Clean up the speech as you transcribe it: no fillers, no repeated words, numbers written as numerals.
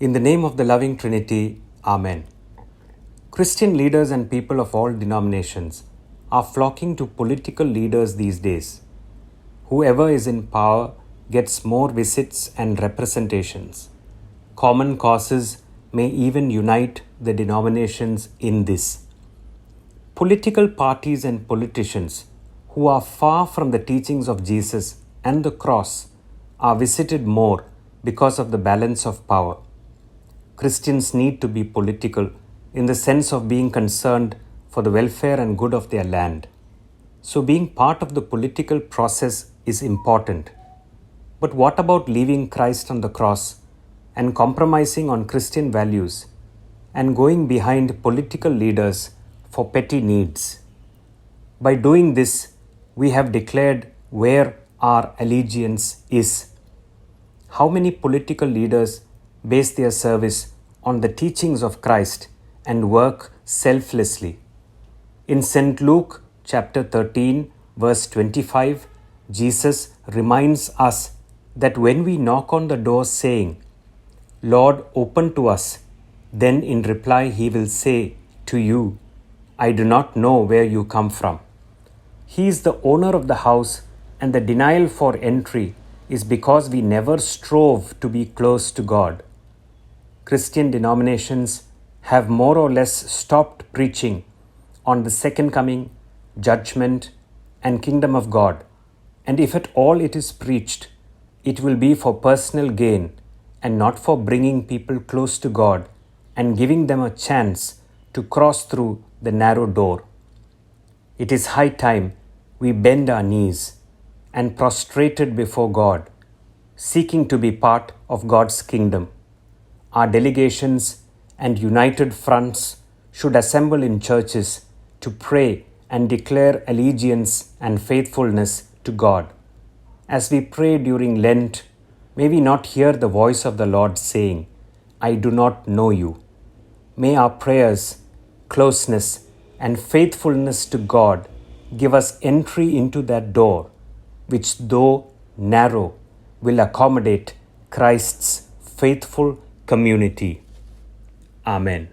In the name of the loving Trinity, Amen. Christian leaders and people of all denominations are flocking to political leaders these days. Whoever is in power gets more visits and representations. Common causes may even unite the denominations in this. Political parties and politicians who are far from the teachings of Jesus and the cross are visited more because of the balance of power. Christians need to be political in the sense of being concerned for the welfare and good of their land. So being part of the political process is important. But what about leaving Christ on the cross and compromising on Christian values and going behind political leaders for petty needs? By doing this, we have declared where our allegiance is. How many political leaders base their service on the teachings of Christ and work selflessly? In St. Luke chapter 13, verse 25, Jesus reminds us that when we knock on the door saying, "Lord, open to us," then in reply he will say to you, "I do not know where you come from." He is the owner of the house, and the denial for entry is because we never strove to be close to God. Christian denominations have more or less stopped preaching on the second coming, judgment, and kingdom of God, and if at all it is preached, it will be for personal gain and not for bringing people close to God and giving them a chance to cross through the narrow door. It is high time we bend our knees and prostrated before God, seeking to be part of God's kingdom. Our delegations and united fronts should assemble in churches to pray and declare allegiance and faithfulness to God. As we pray during Lent, may we not hear the voice of the Lord saying, "I do not know you." May our prayers, closeness, and faithfulness to God give us entry into that door, which though narrow, will accommodate Christ's faithful community. Amen.